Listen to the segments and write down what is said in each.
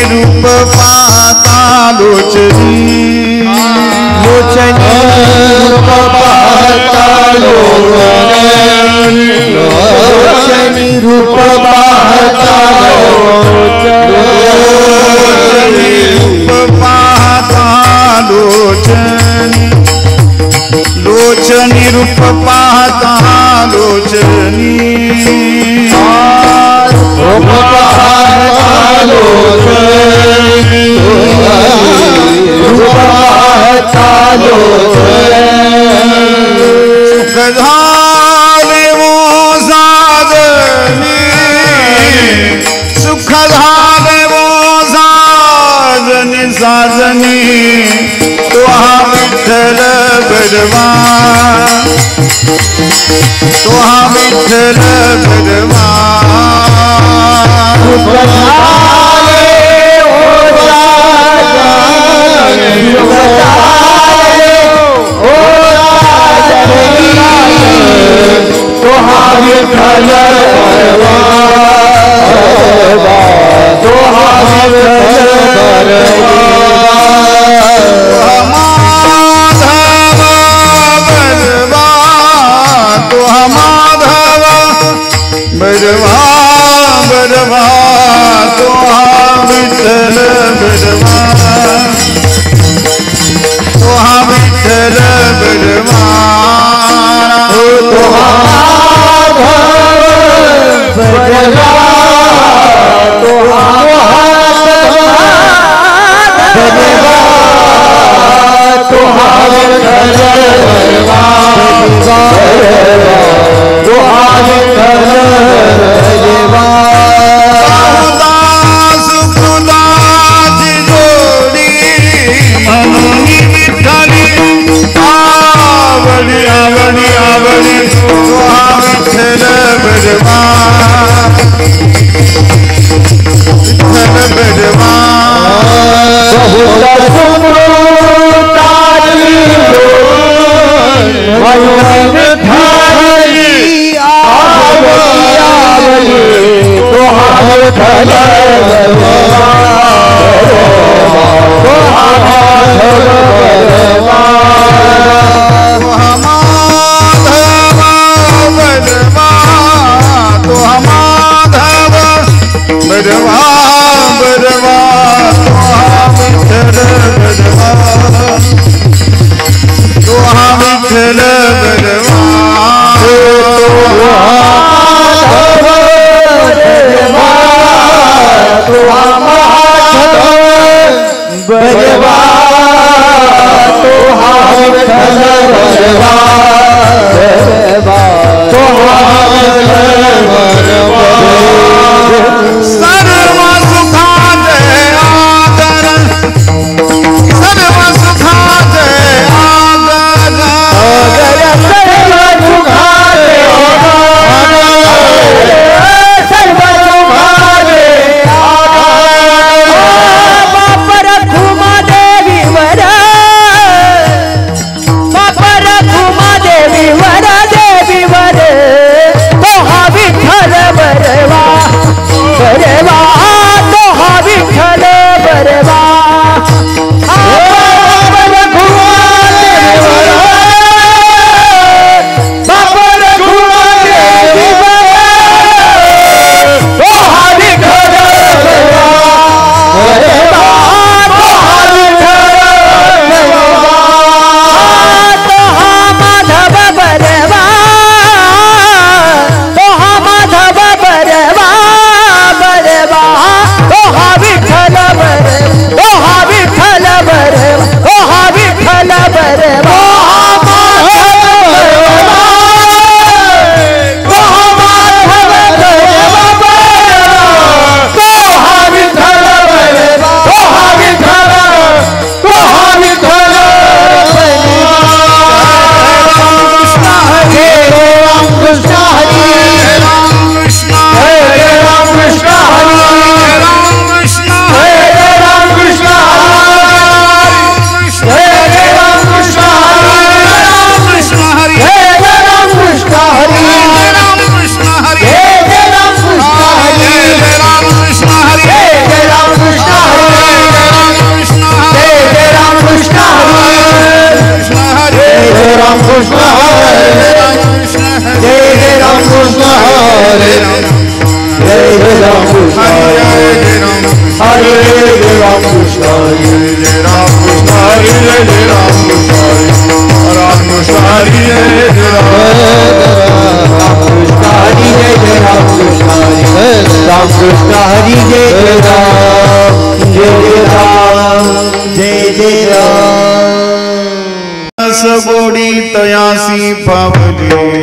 रूप पाहता लोचनी लोचनी रूप पाहता लोचनी रूप पाहता लोचनी रूप पाहता लोचनी लोचनी रूप पाहता लोचनी रूप पाहता लोचनी रूप पाहता लोचनी सुखधारे वो साजनी सुखधारे वो साजनी साजनी तो विठ्ठल भगवान तो विठ्ठल भगवान सुखधारे वो साजनी सुखधारे वो तो विठ्ठल भगवान तो विठ्ठल बरवा बरवा तो विठ्ठल बरवा तो विठ्ठल बरवा तो बापर घुमा दे जय राम कृष्ण हरी जय राम कृष्ण हरि जय जय राम कृष्ण हरि राम कृष्ण हरि जय जय राम कृष्ण हरी जय जय राम कृष्ण हरी राम कृष्ण हरी जय जय राम जय जय राम जय जय राम रसगोडी तयासी पावजे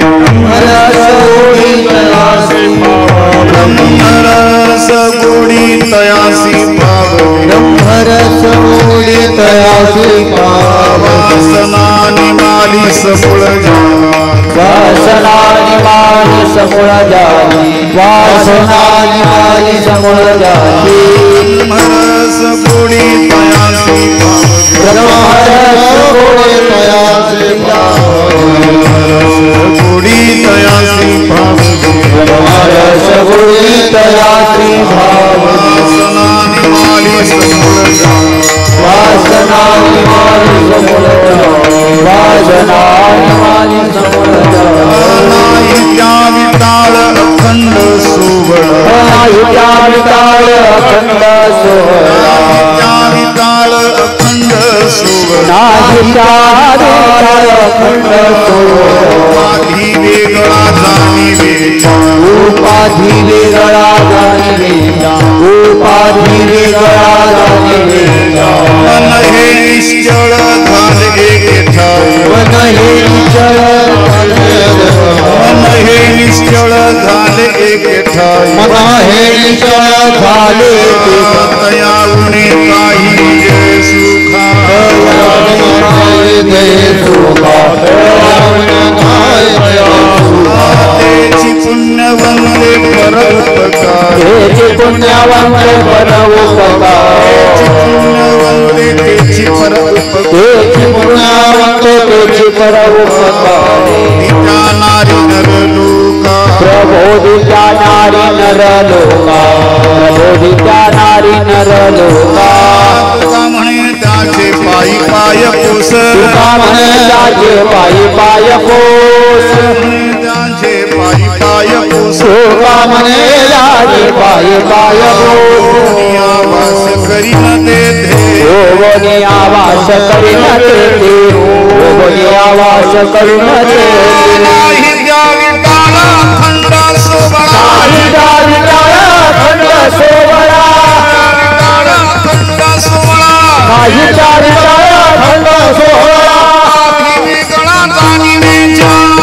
रसगोडी तयासी रसगोडी तयासी पावजे रसगोडी तयासी वासनानि माली सफल वासनानि माली समूळ जाती वासनानि माली समूळ जाती रसगोडी तयासी रसगोडी तयासी रसगोडी तयासी रसगोडी तयासी वासनानि माली सफल वासनानि माली समूळ वासनानि माली समूळ विताळ अखंड सोहळा विताळ अखंड सोहळा विताळ अखंड सोहळा अखंड सोहळा आधी वेगळा जाणीवे उपाधी वेगळा जाणीवे उपाधी वेगळा जाणीवे मन हे निश्चळ झाले एके ठाई मन हे निश्चळ मन हे निश्चळ झाले एके ठाई मन हे निश्चळ झाले तया उणे काही जय सुखा तेची पुण्यवंते परोपकार पुण्यवंते परोपकार पुण्यवंते तेची परोपकार पुण्यवंते तेची परोपकार दित्या नारी नर लोका प्रबोधित्या नारी नर लोका प्रबोधित्या नारी नर लोका तुका म्हणे त्याचे पायी पाय पोस तुका म्हणे त्याचे पायी पाय पोस त्याचे पायी पाय पोस तुका म्हणे त्याचे पायी पाय पोस आवास करी न देते योगोनी आवास करी न देते योगोनी आवास करी न देते नाही द्यावी ताळा खंड सोबळा नाही द्यावी ताळा खंड सोबळा ताळा खंड सोबळा नाही द्यावी ताळा खंड सोबळा वेगळा जाणीवेच्या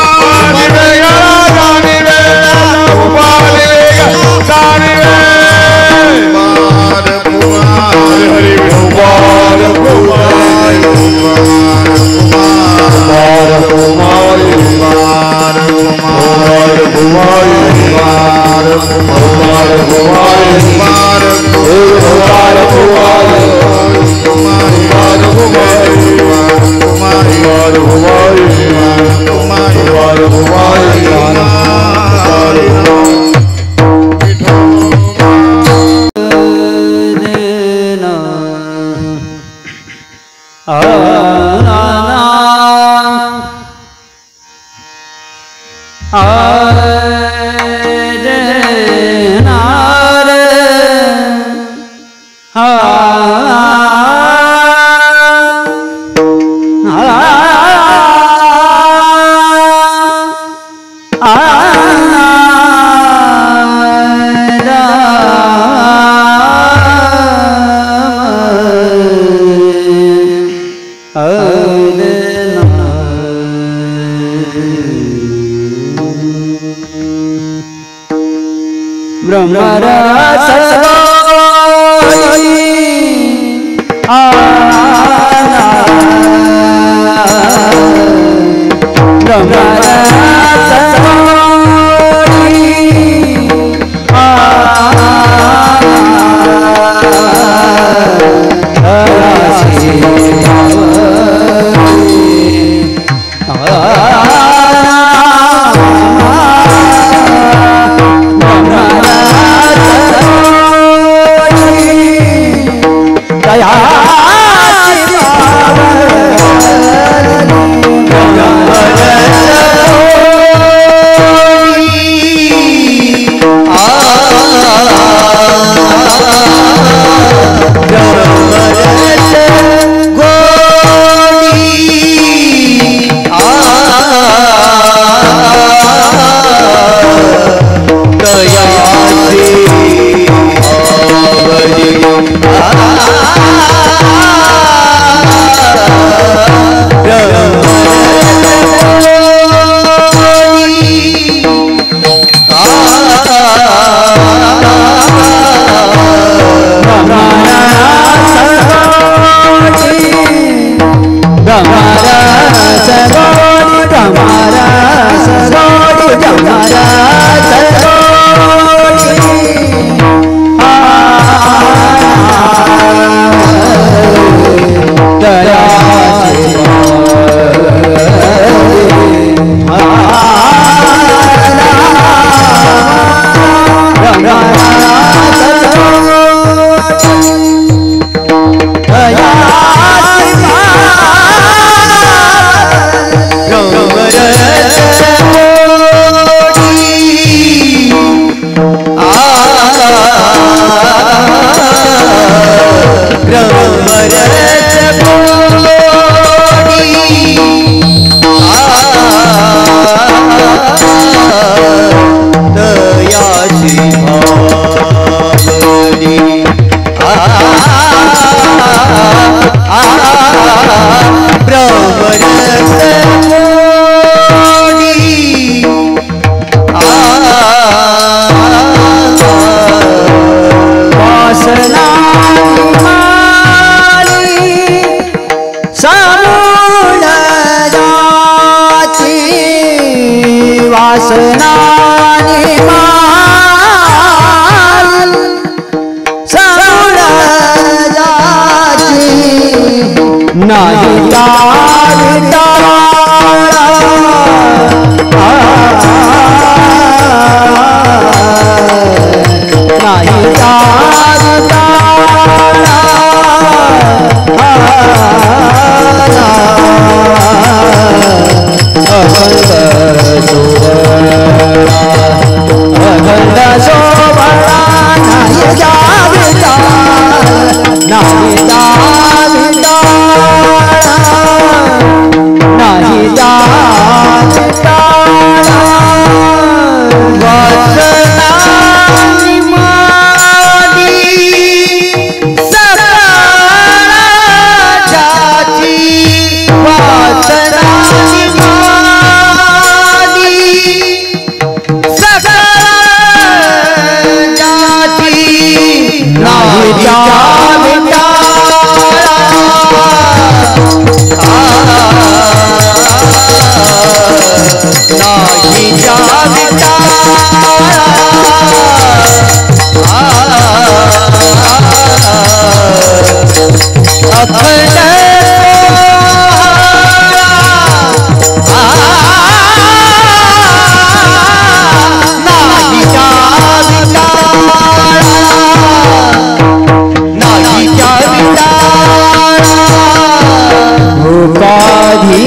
नाही जाविता नाही जाविता अखंड शोभा नाही जाविता नाही जाविता नाही जाविता वासनानी मादी सकाळची वासनानी मादी सकाळची नाही जाविता नाही जाविता अखंड नाही जाविता नाही जाविता उपाधी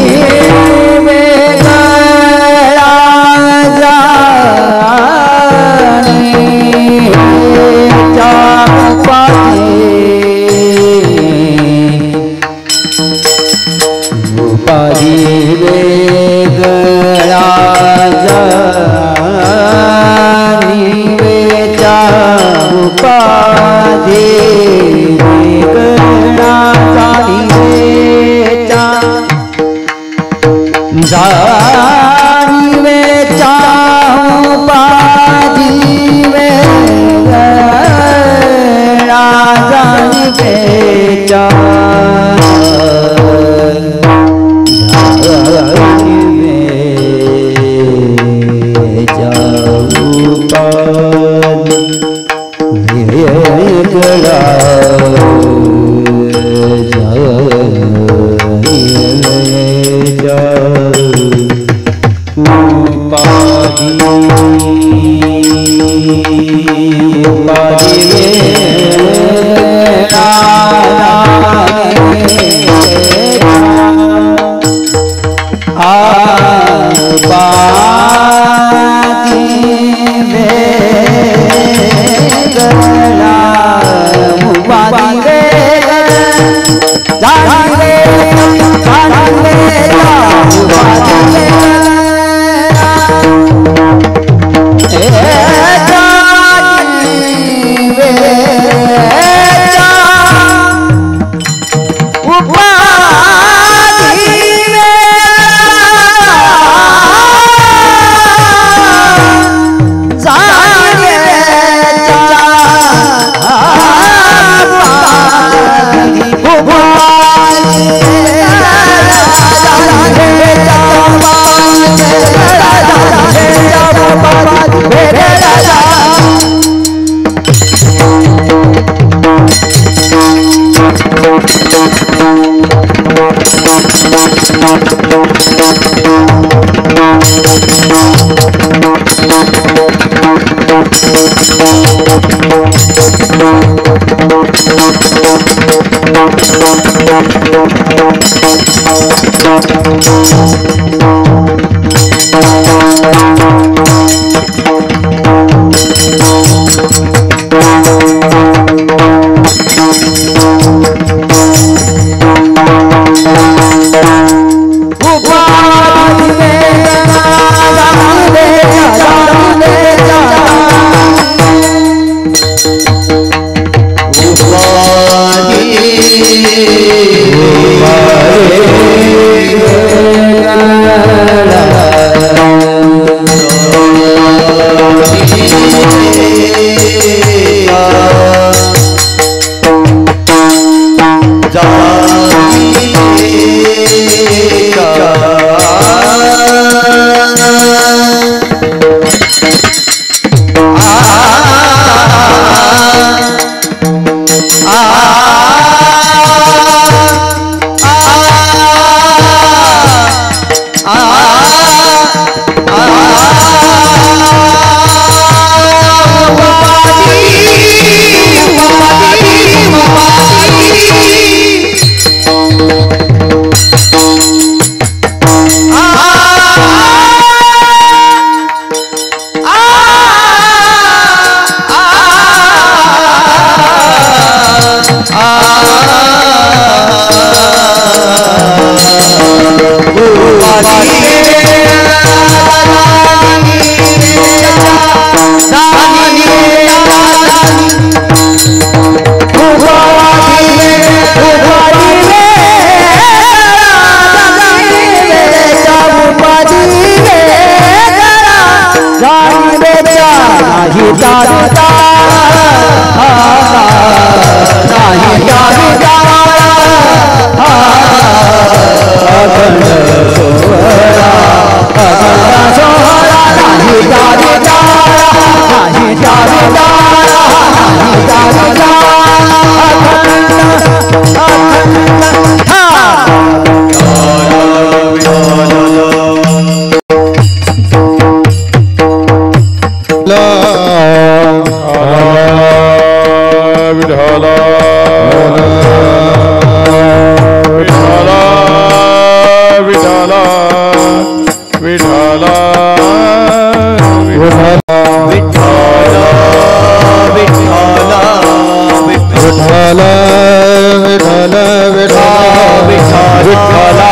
विठ्ठला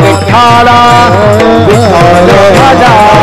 विठ्ठल माझा विठ्ठला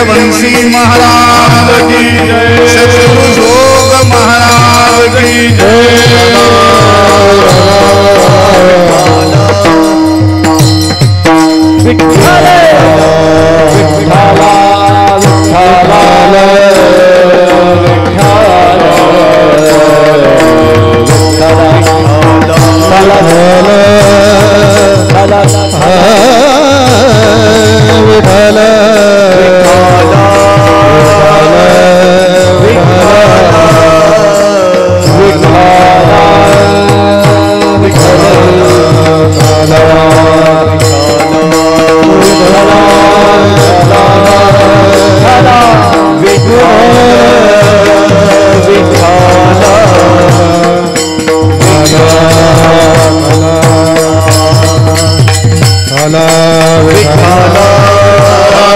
वंशी महाराज की जय, सद्गुरु जोग महाराज की जय। विठ्ठल विठ्ठला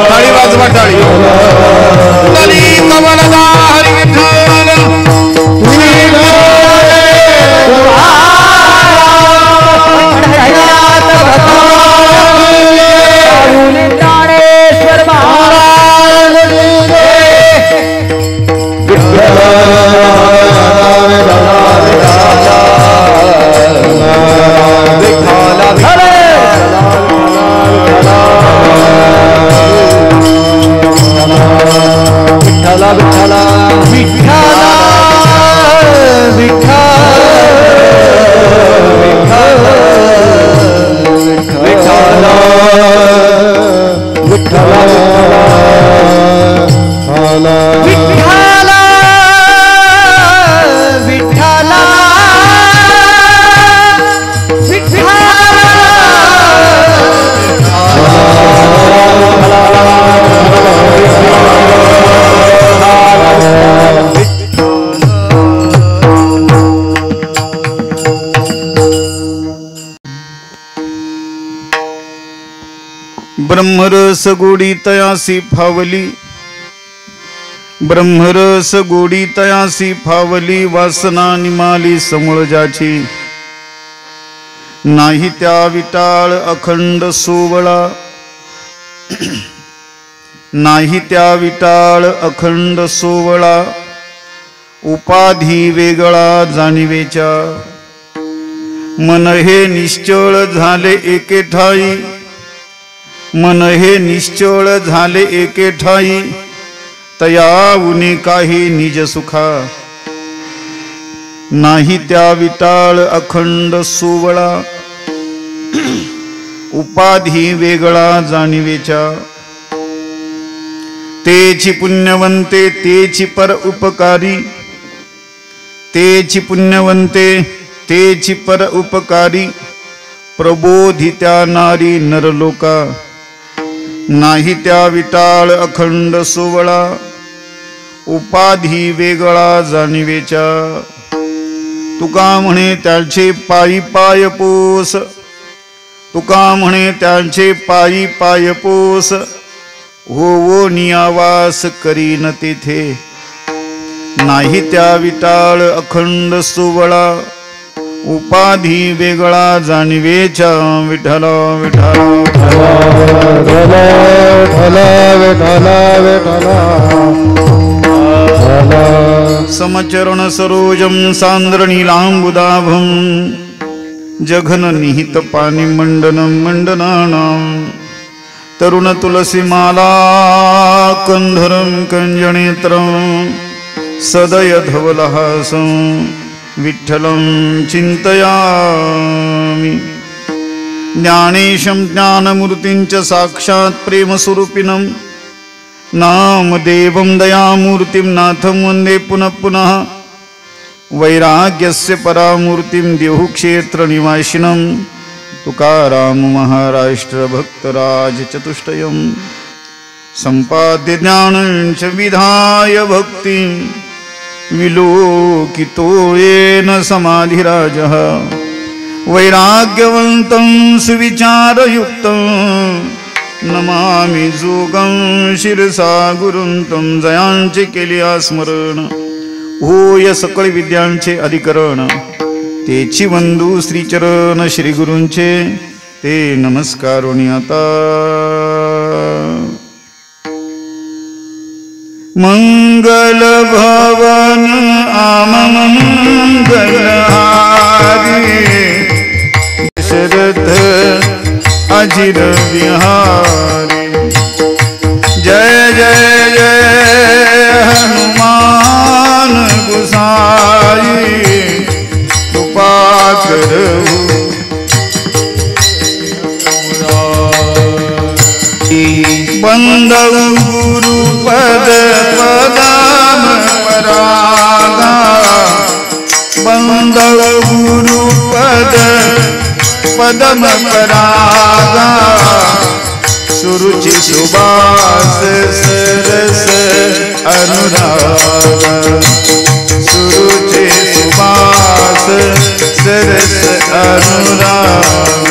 टाळी वाजवा टाळी हरी विठ्ठल ब्रह्मरस गोडी तयासी फावली, ब्रह्मरस गोडी तयासी फावली, वासना निमाली समूळ जाची, नाही त्या विटाळ अखंड सोवळा, नाही त्या विटाळ अखंड सोवळा, उपाधी वेगळा जाणीवेच्या, मन हे निश्चळ झाले एके ठाई, मन हे निश्चळ झाले एके ठाई, तया उनी काही निज सुखा, नाही त्या विटाळ अखंड सोवळा, उपाधी वेगळा जाणीवेच्या, तेची पुण्यवंते तेची पर उपकारी, तेची पुण्यवंते तेची पर उपकारी, प्रबोधित्या नारी नरलोका, नाही त्या विटाळ अखंड सोवळा, उपाधी वेगळा जाणीवेच्या, तुका म्हणे त्याचे पायी पाय पोस, तुका म्हणे त्याचे पायी पाय पोस, हो नियावास करीन तेथे, नाही त्या विटाळ अखंड सोवळा, उपाधी वेगळा जाणवेच्या, विठ्ठल विठ्ठल विठ्ठल विठ्ठल विठ्ठल विठ्ठल समचरण सरोजं सान्द्रनीलाम्बुदाभं जघन निहित पानी मंडनं मंडनानां तरुण तुलसीमाला कंधरं कंजनेत्रं सदय धवलहासं विठ्ठलं चिन्तयामि ज्ञानेशं ज्ञानमूर्तिं च साक्षात् प्रेमस्वरूपिणं नामदेवं दयामूर्तिं नाथं वन्दे पुनः पुनः वैराग्यस्य परामूर्तिं देहुक्षेत्रनिवासिनं तुकाराम महाराष्ट्रभक्तराज चतुष्टयं सम्पाद्य ज्ञानं च विधाय भक्तिं विलोकितो येन समाधिराजः वैराग्यवन्तं सुविचारयुक्तं नमामि जोगं शिरसा गुरुं तं जयांचे केले स्मरण होय सकळ विद्यांचे अधिकरण तेची वंदू श्रीचरण श्री गुरूंचे ते नमस्कारोनी आता मंगल भवन आमंगलहारी दशरथ अजिर बिहारी जय जय जय हनुमान गुसाई कृपा करहु बंदौ गुरु पद पदम परागा बंदौ गुरु पद पदम परागा सुरुचि सुबास सरस अनुराग सुरुचि सुबास सरस अनुराग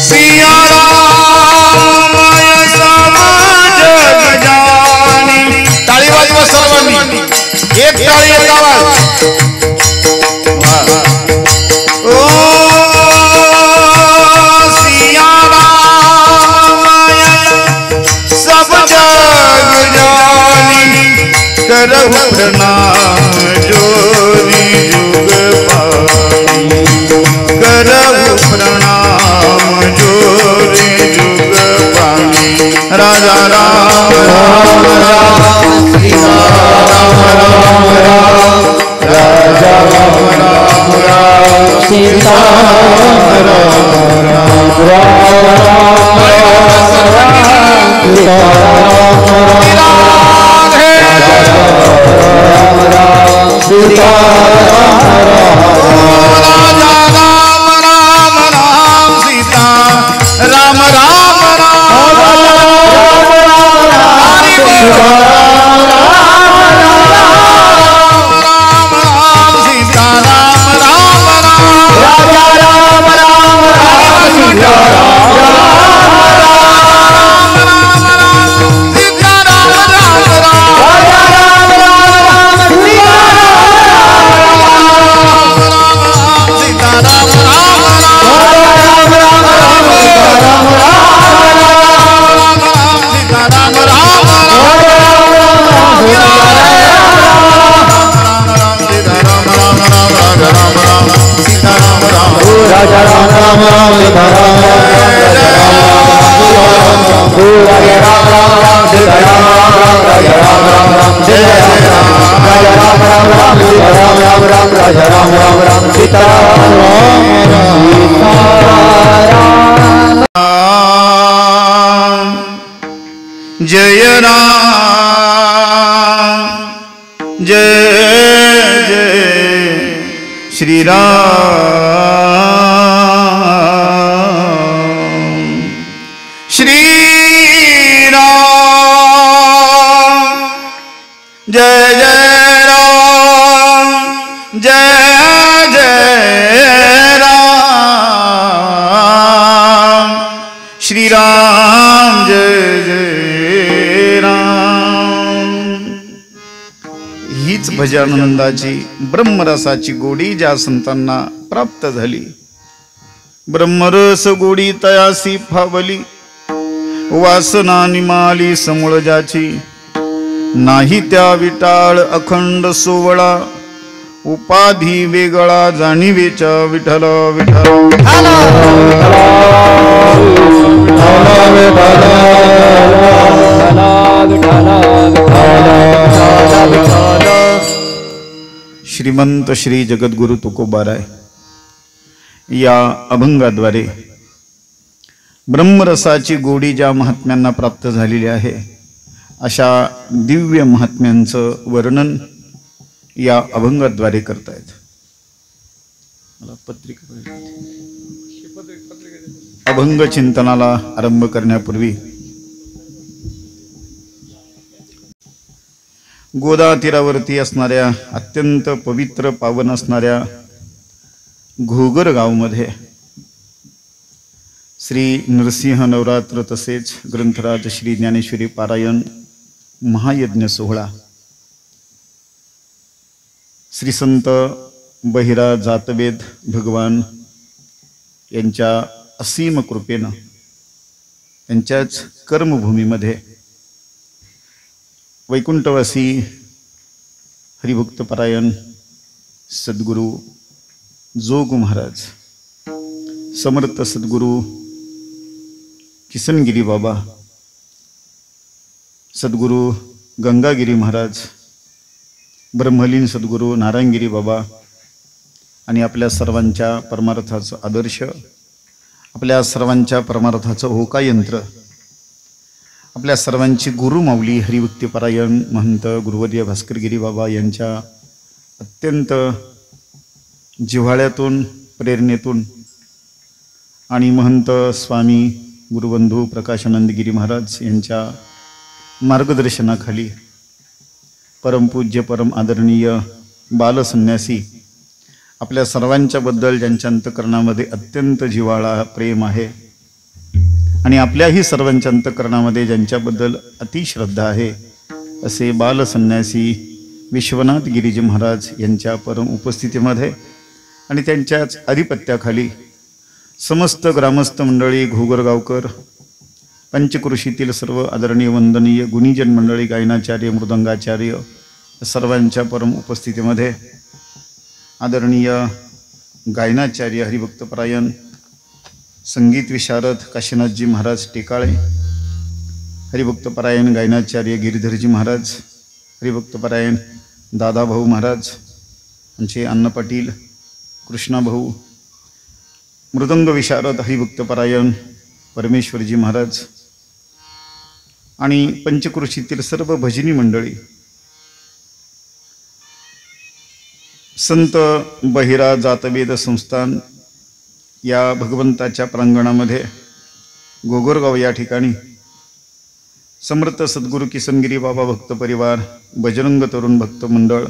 सिया राम सब जग जानी ताली वाजवा सर्वांनी एक ताली एक आवाज ओ सिया राम सब जग जानी करहु प्रणाम जोरी जुग पानी करहु प्रणाम जोरी जुग पानी राजा राम राम राम श्री राम राम राम राजा राम राम राम सीता राम राम सीता राम राम राजा राम राम राम सीता राम राजा राम राम सीता राम राजा राम राम सीता राम सीता राम जय राम जय जय श्री राम श्री राम जय जय राम जय जय राम श्री राम जय जय राम। हीच भजनानंदाची ब्रह्मरसाची गोडी ज्या संतांना प्राप्त झाली ब्रह्मरस गोडी तयासी फावली वासना निमाली समूळ ज्याची नाही त्या विटाळ अखंड सोवळा उपाधी वेगळा जाणीवेच्या विठ्ठल विठ्ठल श्रीमंत श्री जगद्गुरु तुकोबाराय या अभंगाद्वारे ब्रह्मरसाची गोडी ज्या महात्म्यांना प्राप्त झालेली आहे अशा दिव्य महात्म्यांचं वर्णन या अभंगाद्वारे करतायत. मला पत्रिका अभंग चिंतनाला आरंभ करण्यापूर्वी गोदा तीरावरती असणाऱ्या अत्यंत पवित्र पावन असणाऱ्या घोगर गावमध्ये श्री नरसिंह नवरात्र तसेच ग्रंथराज श्री ज्ञानेश्वरी पारायण महायज्ञ सोहळा श्री संत बहिरा जातवेद भगवान यांच्या असीम कृपेनं त्यांच्याच कर्मभूमीमध्ये वैकुंठवासी हरिभक्तपरायण सद्गुरू जोग महाराज समर्थ सद्गुरू किसनगिरी बाबा सद्गुरू गंगागिरी महाराज ब्रह्मलीन सद्गुरू नारायणगिरी बाबा आणि आपल्या सर्वांच्या परमार्थाचं आदर्श आपल्या सर्वांच्या परमार्थाचं होकायंत्र आपल्या सर्वांची गुरुमाऊली हरिभक्तिपरायण महंत गुरुवर्य भास्करगिरी बाबा यांच्या अत्यंत जिव्हाळ्यातून प्रेरणेतून आणि महंत स्वामी गुरुबंधू प्रकाशानंदगिरी महाराज यांच्या मार्गदर्शनाखाली परमपूज्य परम आदरणीय बालसन्यासी आपल्या सर्वांच्या बद्दल ज्यांच्या अंतकरणामध्ये अत्यंत जिव्हाळा प्रेम आहे आणि आपल्याही सर्वांच्या अंतकरणामध्ये ज्यांच्याबद्दल अतिश्रद्धा आहे असे बालसन्यासी विश्वनाथ गिरीजी महाराज यांच्या परम उपस्थितीमध्ये आणि त्यांच्याच आधिपत्याखाली समस्त ग्रामस्थ मंडळी घोगरगावकर पंचकृषीतील सर्व आदरणीय वंदनीय गुणीजन मंडळी गायनाचार्य मृदंगाचार्य सर्वांच्या परम उपस्थितीमध्ये आदरणीय गायनाचार्य हरिभक्तपरायण संगीत विशारद काशीनाथजी महाराज टेकाळे हरिभक्तपरायण गायनाचार्य गिरीधरजी महाराज हरिभक्तपरायण दादाभाऊ महाराज आमचे अण्णा पाटील कृष्णाभाऊ मृदंग विशारद हरिभक्तपरायण परमेश्वरजी महाराज आणि पंचकृषीतील सर्व भजनी मंडळी संत बहिरा जातवेद संस्थान या भगवंताच्या प्रांगणामध्ये घोगरगाव या ठिकाणी समर्थ सद्गुरू किसनगिरी बाबा भक्त परिवार बजरंग तरुण भक्त मंडळ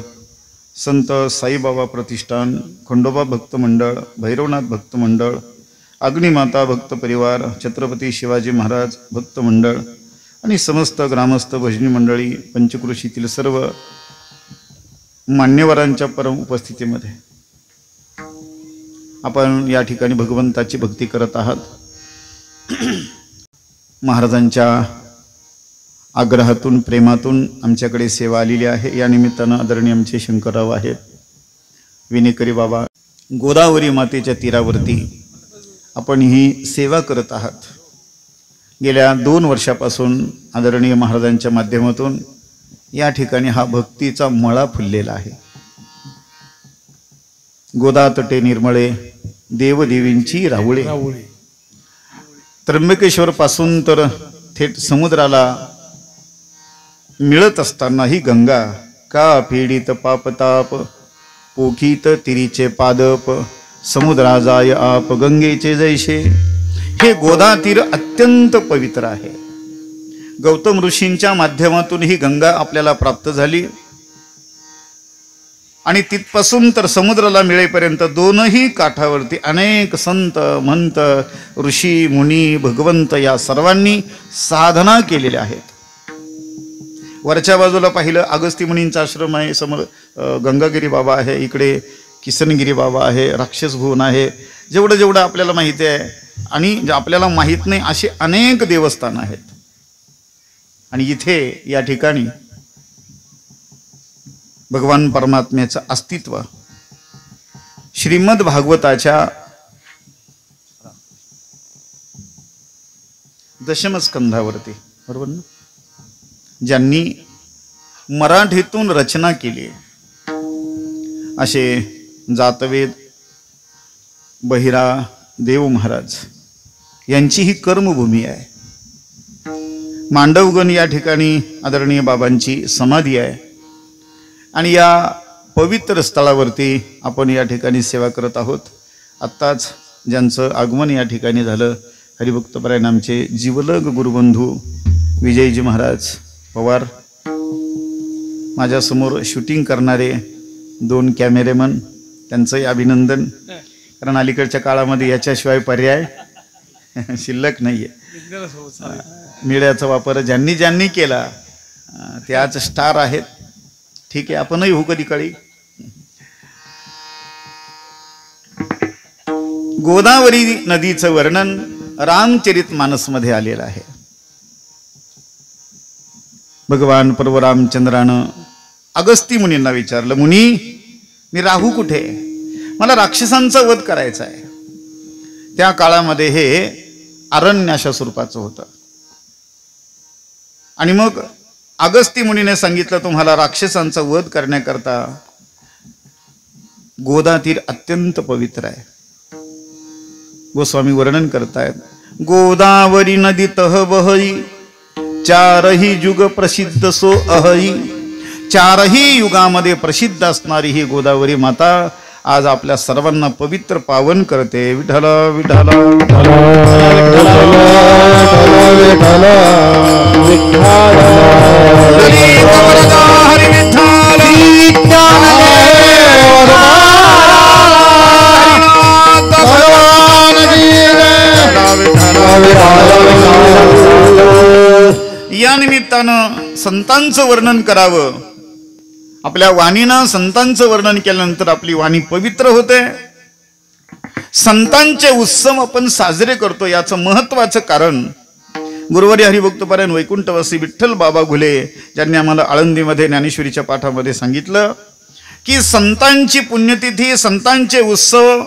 संत साईबाबा प्रतिष्ठान खंडोबा भक्त मंडळ भैरवनाथ भक्त मंडळ अग्निमाता भक्त परिवार छत्रपती शिवाजी महाराज भक्त मंडळ आणि समस्त ग्रामस्थ भजनी मंडळी पंचकृषीतील सर्व मान्यवरांच्या परम उपस्थितीमध्ये आपण या ठिकाणी भगवंताची भक्ती करत आहात. महाराजांच्या आग्रहातून प्रेमातून आमच्याकडे सेवा आलेली आहे. या निमित्तानं आदरणीय आमचे शंकरराव आहेत विनेकरी बाबा गोदावरी मातेच्या तीरावरती आपण ही सेवा करत आहात. गेल्या 2 वर्षापासून आदरणीय महाराजांच्या माध्यमातून या ठिकाणी हा भक्तीचा मळा फुललेला आहे. गोदा तटे निर्मळे देवदेवींची राहुळे त्र्यंबकेश्वर पासून तर थेट समुद्राला मिळत असताना ही गंगा का पीडित पापताप पोखीत तिरीचे पादप समुद्रा जाय आप गंगेचे जैसे. हे गोदा तीर अत्यंत पवित्र आहे. गौतम ऋषींच्या माध्यमातून ही गंगा आपल्याला प्राप्त झाली आणि तिथपासून तर समुद्राला मिळेपर्यंत दोनही काठावरती अनेक संत महंत ऋषी मुनी भगवंत या सर्वांनी साधना केलेल्या आहेत. वरच्या बाजूला पाहिलं अगस्ती मुनींचा आश्रम आहे, समोर गंगागिरी बाबा आहे, इकडे किसनगिरी बाबा आहे, राक्षस भुवन आहे. जेवढं जेवढं आपल्याला माहिती आहे आणि आपल्याला माहीत नाही असे अनेक देवस्थान आहेत. आणि इथे या ठिकाणी भगवान परमात्म्याचं अस्तित्व श्रीमद भागवताच्या दशमस्कंधावरती, बरोबर ना, ज्यांनी मराठीतून रचना केली असे जातवेद बहिरा देव महाराज यांची ही कर्मभूमी आहे. मांडवगण या ठिकाणी आदरणीय बाबांची समाधी आहे आणि या पवित्र स्थळावरती आपण या ठिकाणी सेवा करत आहोत. आत्ताच ज्यांचं आगमन या ठिकाणी झालं, हरिभक्तपरायण आमचे जीवलग गुरुबंधू विजयजी महाराज पवार, माझ्यासमोर शूटिंग करणारे 2 कॅमेरेमन, त्यांचंही अभिनंदन, कारण अलीकडच्या काळामध्ये याच्याशिवाय पर्याय शिल्लक नाही आहे. मीडियाचा वापर ज्यांनी ज्यांनी केला ते आज स्टार आहेत. ठीक आहे, आपणही होऊ कधी काळी. गोदावरी नदीचं वर्णन रामचरित मानसमध्ये आलेलं आहे. भगवान प्रभू रामचंद्रानं अगस्ती मुनींना विचारलं, मुनी मी राहू कुठे, मला राक्षसांचा वध करायचा आहे. त्या काळामध्ये हे अरण्य अशा स्वरूपाचं होतं आणि मग अगस्ती मुनीने सांगितलं, तुम्हाला राक्षसांचा वध करण्याकरता गोदा तीर अत्यंत पवित्र आहे. गोस्वामी वर्णन करतायत, गोदावरी नदी तह बहई, 4ही युग प्रसिद्ध सो अहई. 4ही युगामध्ये प्रसिद्ध असणारी ही गोदावरी माता आज आपल्या सर्वांना पवित्र पावन करते. विठ्ठल विठ्ठल या निमित्तानं संतांचं वर्णन करावं. आपल्या वाणीनं संतांचं वर्णन केल्यानंतर आपली वाणी पवित्र होते. संतांचे उत्सव आपण साजरे करतो याचं महत्वाचं कारण गुरुवारी हरिभक्तपरायण वैकुंठवासी विठ्ठल बाबा घुले ज्यांनी आम्हाला आळंदीमध्ये ज्ञानेश्वरीच्या पाठामध्ये सांगितलं की संतांची पुण्यतिथी, संतांचे उत्सव,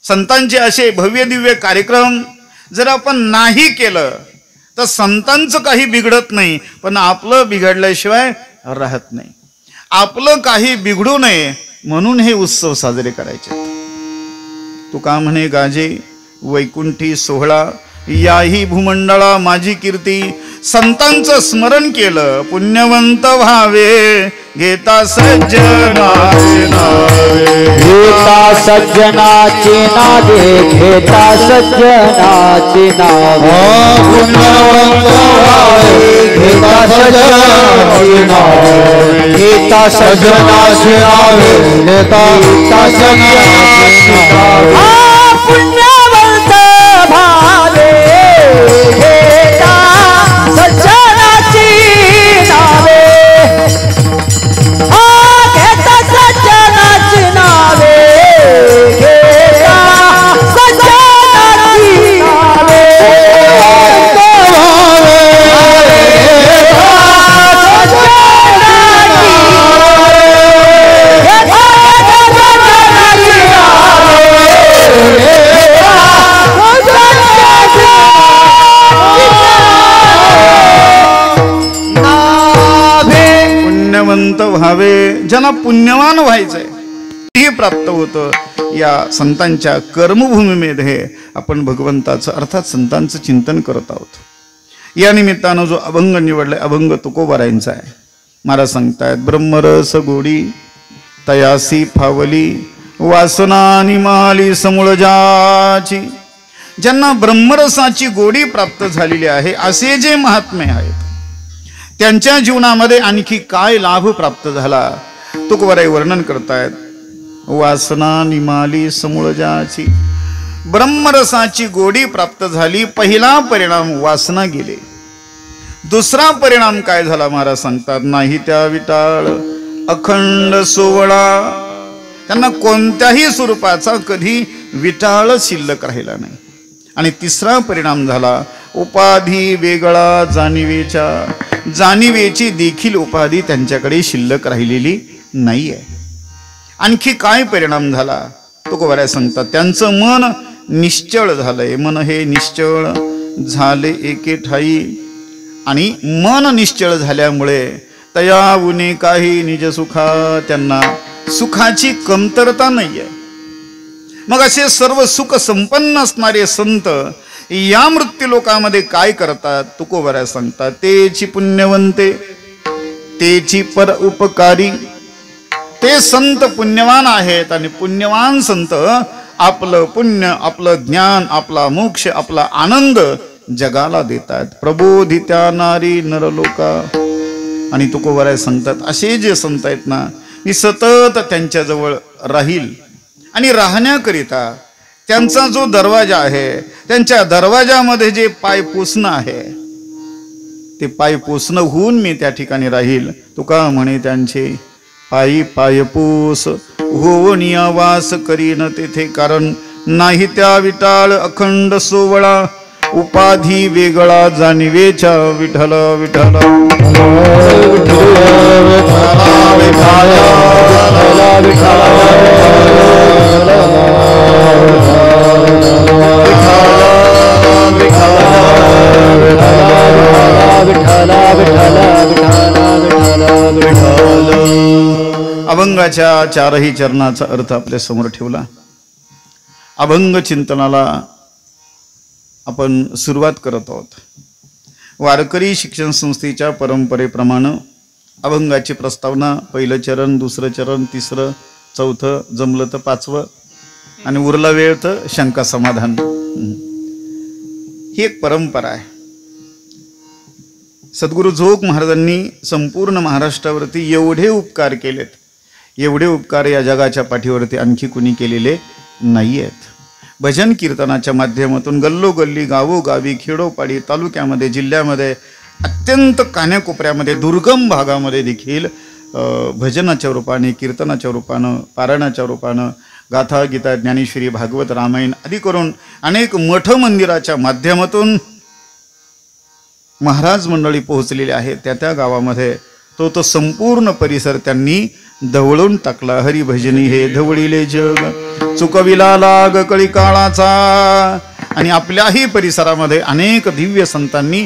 संतांचे असे भव्य दिव्य कार्यक्रम जर आपण नाही केलं तर संतांचं काही बिघडत नाही, पण आपलं बिघडल्याशिवाय राहत नाही. आपलं काही बिघडू नये म्हणून हे उत्सव साजरे करायचे. तुका म्हणे गाजे वैकुंठी सोहळा, याही भूमंडळा माझी कीर्ती. संतांचं स्मरण केलं पुण्यवंत व्हावे, घेता सज्जनाचे नावे. घेता सज्जनाचे नावे, घेता सज्जनाचे नावे. पुण्यवंत व्हावे, घेता सज्जनाचे नावे. घेता सज्जनाचे नावे, घेता सज्जनाचे नावे. पुण्यवंत भावे, घेता सज्जनाची नावे. घेता सज्जनाची नावे, घेता सज्जनाची नावे. पुण्यवंत व्हावे, ज्यांना पुण्यवान व्हायचंय हे प्राप्त होतं. या संतांच्या कर्मभूमीमध्ये आपण भगवंताचं अर्थात संतांचं चिंतन करत आहोत. या निमित्तानं जो अभंग निवडलाय अभंग तुकोबारायांचा आहे. महाराज सांगतायत, ब्रह्मरस गोडी तयासी फावली, वासना निमाली समूळ जाची. ज्यांना ब्रह्मरसाची गोडी प्राप्त झालेली आहे असे जे महात्मे आहेत त्यांच्या जीवनामध्ये आणखी काय लाभ प्राप्त झाला तुकोबाराय वर्णन करतायत. वासना निमाली समूळ जाची, ब्रह्मरसाची गोडी प्राप्त झाली. पहिला परिणाम वासना गेले. दुसरा परिणाम काय झाला महाराज सांगतात, नाही त्या विटाळ अखंड सोवळा. त्यांना कोणत्याही स्वरूपाचा कधी विटाळ शिल्लक राहिला नाही. आणि तिसरा परिणाम झाला उपाधी वेगळा जाणीवेच्या. जाणीवेची देखील उपाधी त्यांच्याकडे शिल्लक राहिलेली नाही आहे. आणखी काय परिणाम झाला तुकोबाराय सांगतात, त्यांचं मन निश्चळ झालंय. मन हे निश्चळ झाले एके ठाई, आणि मन निश्चळ झाल्यामुळे तया उने काही निज सुखा, त्यांना सुखाची कमतरता नाही आहे. मग असे सर्व सुख संपन्न असणारे संत या मृत्यू लोकामध्ये काय करतात तुकोबाराय सांगतात, तेची पुण्यवंते तेची पर उपकारी. ते संत पुण्यवान आहेत आणि पुण्यवान संत आपलं पुण्य, आपलं ज्ञान, आपला मोक्ष, आपला आनंद जगाला देतात. प्रबोधित्या नारी नरलोका. आणि तुकोबाराय सांगतात असे जे संत आहेत ना, मी सतत त्यांच्याजवळ राहील. आणि राहण्याकरिता त्यांचा जो दरवाजा आहे, त्यांच्या दरवाजामध्ये जे पाय पोसणं आहे, ते पाय पोसणं होऊन मी त्या ठिकाणी राहील. तुका म्हणे त्यांचे पायी पायपूस होवनिया वास करीन तेथे, कारण नाही त्या विटाळ अखंड सोवळा, उपाधी वेगळा जाणीवेच्या विठ्ठल विठ्ठल. अभंगाच्या चारही चरणाचा अर्थ आपल्या समोर ठेवला. अभंग चिंतनाला आपण सुरुवात करत आहोत. वारकरी शिक्षण संस्थेच्या परंपरेप्रमाणे अभंगाची प्रस्तावना, पहिलं चरण, दुसरं चरण, तिसरं, चौथं, जमलं तर पाचवं, आणि उरला वेळ तर शंका समाधान. ही एक परंपरा आहे. सद्गुरु जोग महाराजांनी संपूर्ण महाराष्ट्रावरती एवढे उपकार केलेत, एवढे उपकार या जगाच्या पाठीवरती आणखी कुणी केलेले नाही आहेत. भजन कीर्तनाच्या माध्यमातून गल्लोगल्ली, गावोगावी, खेडोपाडी, तालुक्यामध्ये, जिल्ह्यामध्ये, अत्यंत कान्याकोपऱ्यामध्ये, दुर्गम भागामध्ये देखील भजनाच्या रूपाने, कीर्तनाच्या रूपानं, पारायणाच्या रूपानं, गाथा, गीता, ज्ञानेश्वरी, भागवत, रामायण आदी करून अनेक मठ मंदिराच्या माध्यमातून महाराज मंडळी पोहोचलेले आहेत. त्या गावामध्ये तो संपूर्ण परिसर त्यांनी धवळून टाकला. हरिभजनी हे धवळीले जग, चुकविला लाग कळी काळाचा. आणि आपल्याही परिसरामध्ये अनेक दिव्य संतांनी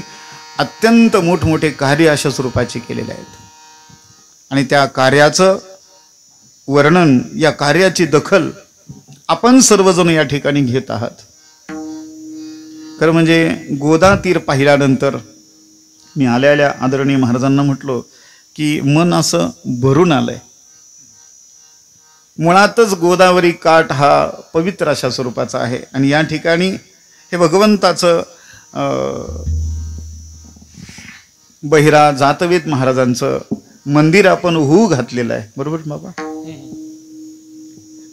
अत्यंत मोठमोठे कार्य अशा स्वरूपाचे केलेले आहेत. आणि त्या कार्याचं वर्णन, या कार्याची दखल आपण सर्वजण या ठिकाणी घेत आहात. खरं म्हणजे गोदा तीर पाहिल्यानंतर मी आल्या आदरणीय महाराजांना म्हटलो की मन असं भरून आलंय. मुळातच गोदावरी काठ हा पवित्र अशा स्वरूपाचा आहे. आणि या ठिकाणी हे भगवंताचं बहिरा जातवेद महाराजांचं मंदिर आपण होऊ घातलेलं आहे. बरोबर बाबा?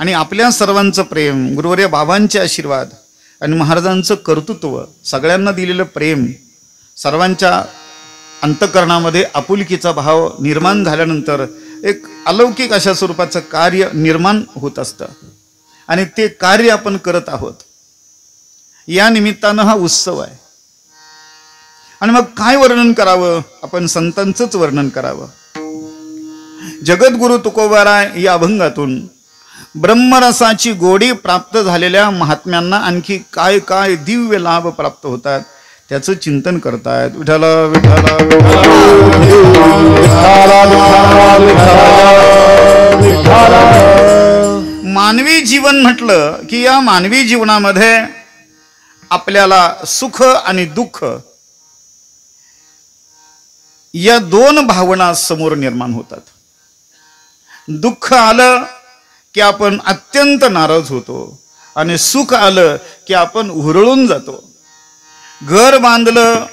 आणि आपल्या सर्वांचं प्रेम, गुरुवर्य बाबांचे आशीर्वाद आणि महाराजांचं कर्तृत्व, सगळ्यांना दिलेलं प्रेम, सर्वांच्या अंतःकरणामध्ये आपुलकीचा भाव निर्माण झाल्यानंतर एक अलौकिक अशा स्वरूपाचं कार्य निर्माण होत असतं. आणि ते कार्य आपण करत आहोत. या निमित्तानं हा उत्सव आहे. आणि मग काय वर्णन करावं? आपण संतांचंच वर्णन करावं. जगद्गुरु तुकोबाराय या अभंगातून ब्रह्मरसाची गोडी प्राप्त झालेल्या महात्म्यांना आणखी काय काय दिव्य लाभ प्राप्त होतात त्याचं चिंतन करतायत. विठ्ठल विठ्ठल मानवी जीवन म्हटलं की या मानवी जीवनामध्ये आपल्याला सुख आणि दुःख या दोन भावना समोर निर्माण होतात. दुःख आलं की आपण अत्यंत नाराज होतो आणि सुख आलं की आपण हुरळून जातो. घर बांधलं,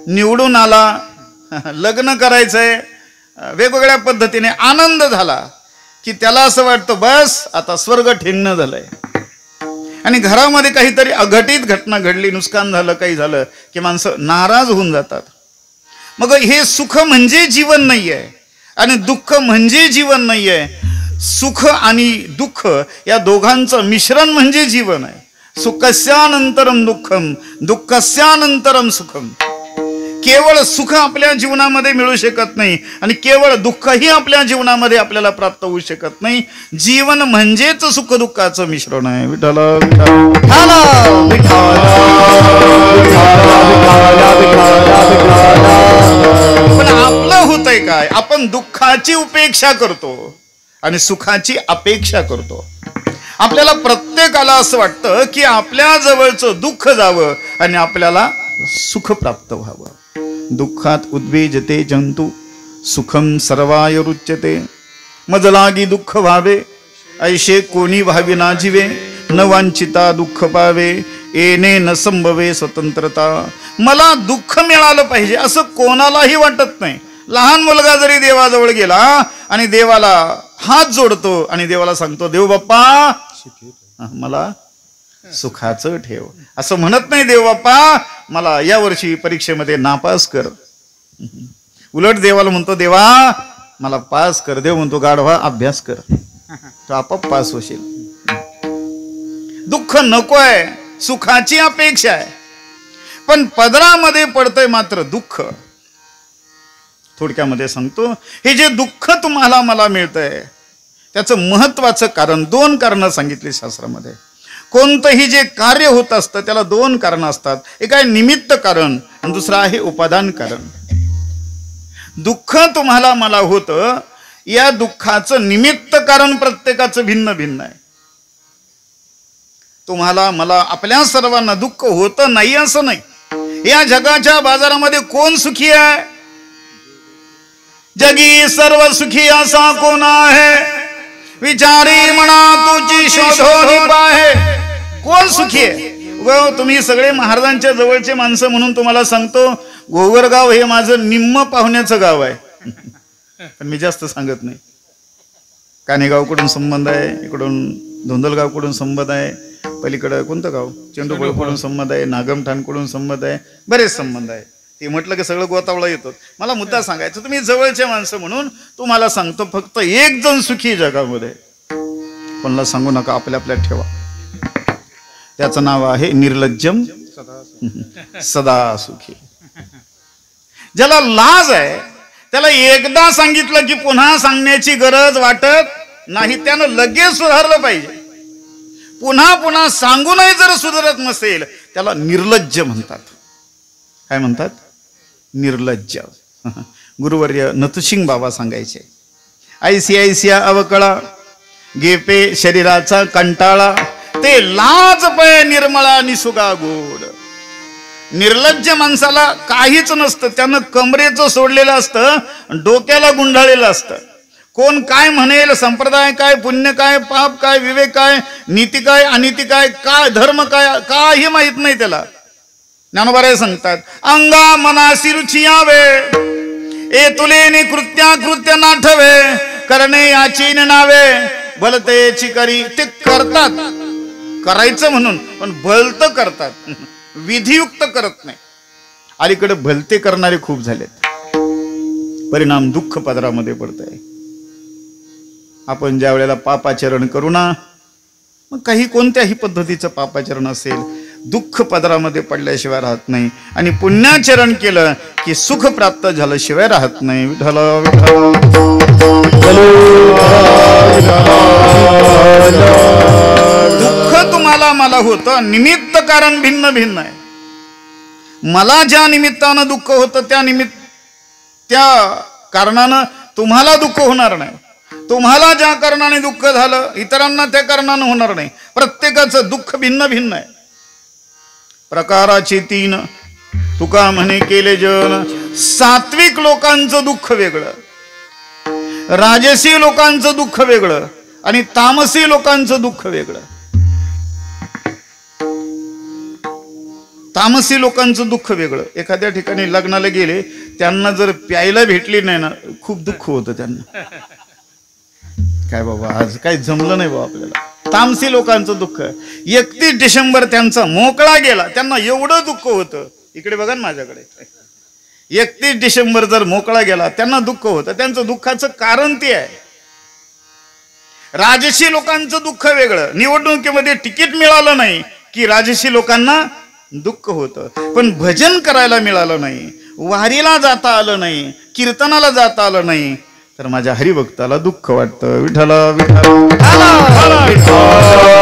निवडून आला, लग्न करायचंय, वेगवेगळ्या पद्धतीने आनंद झाला की त्याला असं वाटतं बस आता स्वर्ग ठेंगणं झालंय. आणि घरामध्ये काहीतरी अघटित घटना घडली, नुकसान झालं, काही झालं की माणसं नाराज होऊन जातात. मग हे सुख म्हणजे जीवन नाहीये आणि दुःख म्हणजे जीवन नाहीये. सुख आणि दुःख या दोघांचं मिश्रण म्हणजे जीवन आहे. सुखस्यानंतरम दुःखम, दुःखस्यानंतरम सुखम. केवळ सुख आपल्या जीवनामध्ये मिळू शकत नाही आणि केवळ दुःखही आपल्या जीवनामध्ये आपल्याला प्राप्त होऊ शकत नाही. जीवन म्हणजेच सुख दुःखाचं मिश्रण आहे. विठ्ठल पण आपलं होतंय काय? आपण दुःखाची उपेक्षा करतो आणि सुखाची अपेक्षा करतो. आपल्याला प्रत्येकाला असं वाटतं की आपल्या जवळचं दुःख जावं आणि आपल्याला सुख प्राप्त व्हावं. दुःखात उद्वेजते जंतू सुखम सर्वाय रुच्यते. मज लागी दुःख व्हावे ऐशे कोणी व्हावी ना जीवे. न वांछिता दुःख पावे येणे न संभवे स्वतंत्रता. मला दुःख मिळालं पाहिजे असं कोणालाही वाटत नाही. लहान मुलगा जरी देवाजवळ गेला आणि देवाला हात जोडतो आणि देवाला सांगतो देव बाप्पा मला सुखाचं ठेव, असं म्हणत नाही देव बाप्पा मला या वर्षी परीक्षेमध्ये नापास कर. उलट देवाला म्हणतो देवा मला पास कर. देव म्हणतो गाढवा अभ्यास कर, तो आपोआप पास होशील. दुःख नकोय, सुखाची अपेक्षा आहे. पण पदरामध्ये पडतंय मात्र दुःख. थोडक्यामध्ये सांगतो, हे जे दुःख तुम्हाला मला मिळतंय त्याचं महत्वाचं कारण, दोन कारणं सांगितली शास्त्रामध्ये. कोणतंही जे कार्य होत असतं त्याला दोन कारणं असतात. एक आहे निमित्त कारण आणि दुसरं आहे उपादान कारण. दुःख तुम्हाला मला होतं, या दुःखाचं निमित्त कारण प्रत्येकाचं भिन्न भिन्न आहे. तुम्हाला मला आपल्या सर्वांना दुःख होतं नाही असं नाही. या जगाच्या बाजारामध्ये कोण सुखी आहे? जगी सर्व सुखी असा कोण आहे? विचारी म्हणा तुझी शोधोनी पाहे. कोण सुखी आहे? तुम्ही सगळे महाराजांच्या जवळचे माणसं म्हणून तुम्हाला सांगतो, गोगरगाव हे माझं निम्म पाहुण्याचं गाव आहे. पण मी जास्त सांगत नाही. कानेगावकडून संबंध आहे, इकडून धोंदलगावकडून संबंध आहे, पलीकडं कोणतं गाव चेंडूकडून संबंध आहे, नागमठाणकडून संबंध आहे, बरेच संबंध आहे. ते म्हटलं की सगळं गोतावळा येतो. मला मुद्दा सांगायचं, तुम्ही जवळचे माणसं म्हणून तुम्हाला सांगतो, फक्त एक जण सुखी जगामध्ये, कोणाला सांगू नका, आपल्या आपल्यात ठेवा. त्याचं नाव आहे निर्लज्जम सदा सुखी. ज्याला लाज आहे त्याला एकदा सांगितलं की पुन्हा सांगण्याची गरज वाटत नाही. त्यानं लगेच सुधारलं पाहिजे. पुन्हा पुन्हा सांगूनही जर सुधारत नसेल त्याला निर्लज्ज म्हणतात. काय म्हणतात? निर्लज्ज. गुरुवर्य नतसिंग बाबा सांगायचे, ऐसी ऐसिया अवकळा गेपे शरीराचा कंटाळा, ते लाज पय निर्मळा निसुगा गोड. निर्लज्ज माणसाला काहीच नसतं. त्यानं कमरेचं सोडलेलं असतं, डोक्याला गुंडाळलेलं असतं. कोण काय म्हणेल, संप्रदाय काय, पुण्य काय, पाप काय, विवेक काय, नीती काय, अनिती काय, काय धर्म काय, काही माहित नाही त्याला. ज्ञानोबाराय सांगतात, अंगा मनासी रुची यावे ए तुलेने कृत्या कृत्य नाठवे करणे याची नावे भलतेची करी. ते करतात करायचं म्हणून, पण भलत करतात, विधियुक्त करत नाही. अलीकडे भलते करणारे खूप झालेत. परिणाम दुःख पदरामध्ये पडतंय. आपण ज्या वेळेला पापाचरण करू ना, मग काही कोणत्याही पद्धतीचं पापाचरण असेल, दुःख पदरामध्ये पडल्याशिवाय राहत नाही. आणि पुण्याचरण केलं की सुख प्राप्त झाल्याशिवाय राहत नाही. विठ्ठल दुःख तुम्हाला मला होतं, निमित्त कारण भिन्न भिन्न आहे. मला ज्या निमित्तानं दुःख होतं त्या कारणानं तुम्हाला दुःख होणार नाही. तुम्हाला ज्या कारणाने दुःख झालं इतरांना त्या कारणानं होणार नाही. प्रत्येकाचं दुःख भिन्न भिन्न आहे. प्रकाराची तीन तुका म्हणे केले जन. सात्विक लोकांचं दुःख वेगळं, राजसी लोकांचं दुःख वेगळं आणि तामसी लोकांचं दुःख वेगळं. तामसी लोकांचं दुःख वेगळं. एखाद्या ठिकाणी लग्नाला गेले, त्यांना जर प्यायला भेटली नाही ना, खूप दुःख होतं त्यांना. काय बाबा आज काही जमलं नाही बाबा आपल्याला. तामसी लोकांचं दुःख, 31 डिसेंबर त्यांचा मोकळा गेला, त्यांना एवढं दुःख होतं. इकडे बघा ना माझ्याकडे, 31 डिसेंबर जर मोकळा गेला त्यांना दुःख होतं. त्यांचं दुःखाचं कारण ते आहे. राजसी लोकांचं दुःख वेगळं. निवडणुकीमध्ये तिकीट मिळालं नाही की राजसी लोकांना दुःख होतं, पण भजन करायला मिळालं नाही, वारीला जाता आलं नाही, कीर्तनाला जाता आलं नाही, तर माझ्या हरिभक्ताला दुःख वाटतं. विठ्ठल विठ्ठल विठ्ठल विठ्ठल